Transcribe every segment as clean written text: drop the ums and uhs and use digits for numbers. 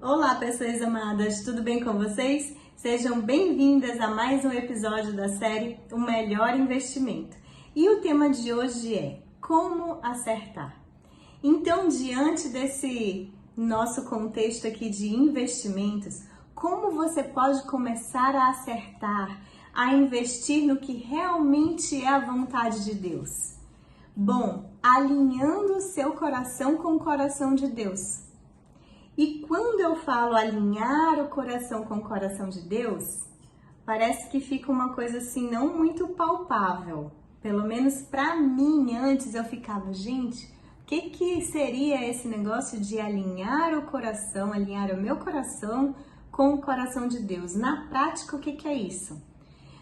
Olá, pessoas amadas, tudo bem com vocês? Sejam bem-vindas a mais um episódio da série O Melhor Investimento. E o tema de hoje é Como Acertar. Então, diante desse nosso contexto aqui de investimentos, como você pode começar a acertar, a investir no que realmente é a vontade de Deus? Bom, alinhando o seu coração com o coração de Deus. E quando eu falo alinhar o coração com o coração de Deus, parece que fica uma coisa assim não muito palpável. Pelo menos para mim, antes eu ficava, gente, o que seria esse negócio de alinhar o coração, alinhar o meu coração com o coração de Deus? Na prática, o que é isso?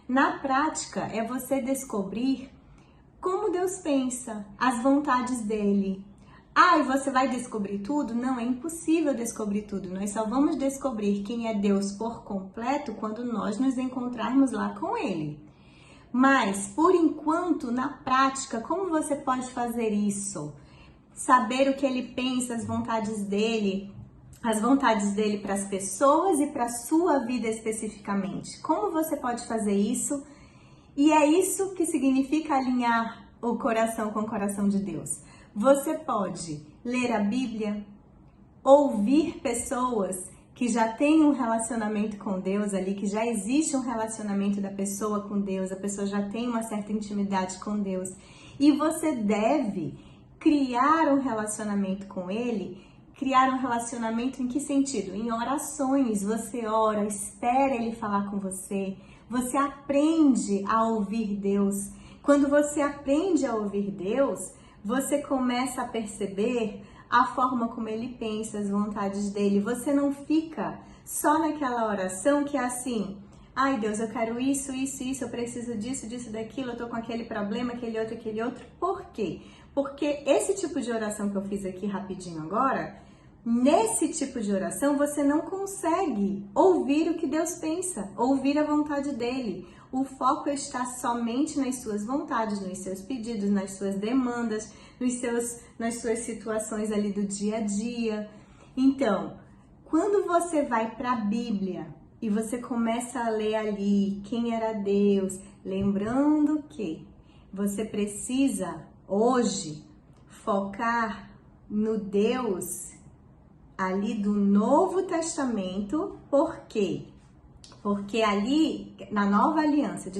Na prática, é você descobrir como Deus pensa, as vontades dele. E você vai descobrir tudo? Não, é impossível descobrir tudo. Nós só vamos descobrir quem é Deus por completo quando nós nos encontrarmos lá com Ele. Mas, por enquanto, na prática, como você pode fazer isso? Saber o que Ele pensa, as vontades dele para as pessoas e para a sua vida especificamente. Como você pode fazer isso? E é isso que significa alinhar o coração com o coração de Deus. Você pode ler a Bíblia, ouvir pessoas que já têm um relacionamento com Deus ali, que já existe um relacionamento da pessoa com Deus, a pessoa já tem uma certa intimidade com Deus. E você deve criar um relacionamento com Ele. Criar um relacionamento em que sentido? Em orações, você ora, espera Ele falar com você, você aprende a ouvir Deus. Quando você aprende a ouvir Deus, você começa a perceber a forma como Ele pensa, as vontades dele. Você não fica só naquela oração que é assim, ai Deus, eu quero isso, eu preciso disso, daquilo, eu tô com aquele problema, aquele outro. Por quê? Porque esse tipo de oração que eu fiz aqui rapidinho agora, nesse tipo de oração você não consegue ouvir o que Deus pensa, ouvir a vontade dele. O foco está somente nas suas vontades, nos seus pedidos, nas suas demandas, nas suas situações ali do dia a dia. Então, quando você vai para a Bíblia e você começa a ler ali quem era Deus, lembrando que você precisa hoje focar no Deus ali do Novo Testamento. Por quê? Porque ali, na Nova Aliança,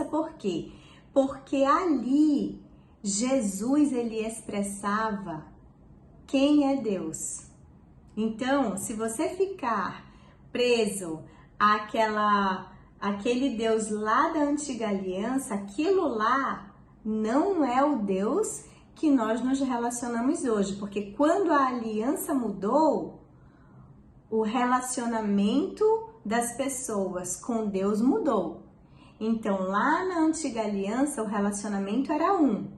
por quê? Porque ali Jesus, ele expressava quem é Deus. Então, se você ficar preso àquele Deus lá da Antiga Aliança, aquilo lá não é o Deus que nós nos relacionamos hoje. Porque quando a aliança mudou, o relacionamento das pessoas com Deus mudou. Então, lá na Antiga Aliança, o relacionamento era um.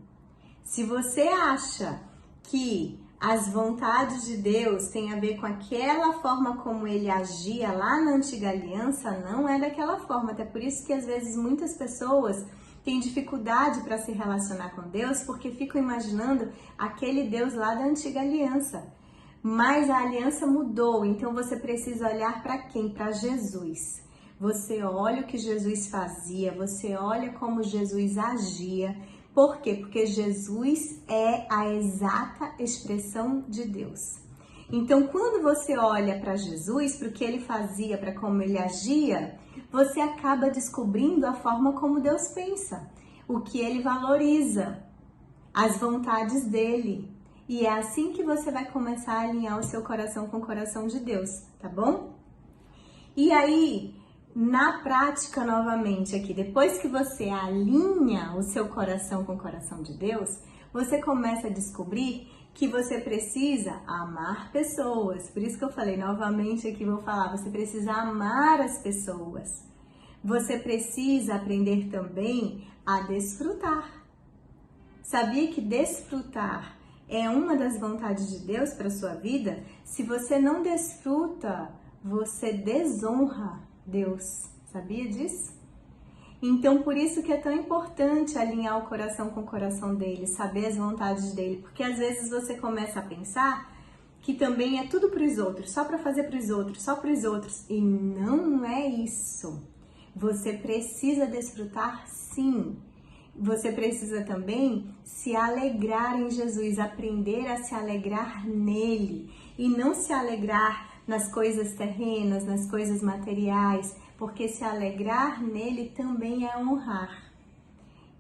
Se você acha que as vontades de Deus têm a ver com aquela forma como ele agia lá na Antiga Aliança, não é daquela forma. Até por isso que, às vezes, muitas pessoas têm dificuldade para se relacionar com Deus, porque ficam imaginando aquele Deus lá da Antiga Aliança. Mas a aliança mudou, então você precisa olhar para quem? Para Jesus. Você olha o que Jesus fazia, você olha como Jesus agia. Por quê? Porque Jesus é a exata expressão de Deus. Então, quando você olha para Jesus, para o que ele fazia, para como ele agia, você acaba descobrindo a forma como Deus pensa, o que ele valoriza, as vontades dele. E é assim que você vai começar a alinhar o seu coração com o coração de Deus, tá bom? E aí, na prática, novamente aqui, depois que você alinha o seu coração com o coração de Deus, você começa a descobrir que você precisa amar pessoas. Por isso que eu falei novamente aqui, vou falar, você precisa amar as pessoas. Você precisa aprender também a desfrutar. Sabia que desfrutar é uma das vontades de Deus para a sua vida? Se você não desfruta, você desonra Deus. Sabia disso? Então, por isso que é tão importante alinhar o coração com o coração dele, saber as vontades dele. Porque às vezes você começa a pensar que também é tudo para os outros, só para fazer para os outros, só para os outros. E não é isso. Você precisa desfrutar, sim. Você precisa também se alegrar em Jesus, aprender a se alegrar nele e não se alegrar nas coisas terrenas, nas coisas materiais, porque se alegrar nele também é honrar.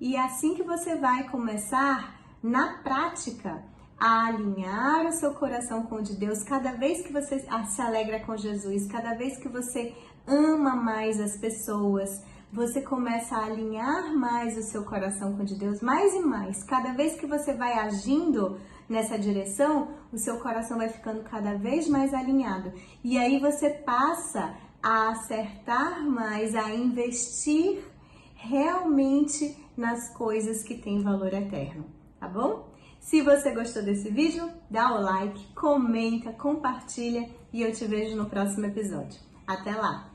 E é assim que você vai começar, na prática, a alinhar o seu coração com o de Deus. Cada vez que você se alegra com Jesus, cada vez que você ama mais as pessoas, você começa a alinhar mais o seu coração com o de Deus, mais e mais. Cada vez que você vai agindo nessa direção, o seu coração vai ficando cada vez mais alinhado. E aí você passa a acertar mais, a investir realmente nas coisas que têm valor eterno, tá bom? Se você gostou desse vídeo, dá o like, comenta, compartilha e eu te vejo no próximo episódio. Até lá!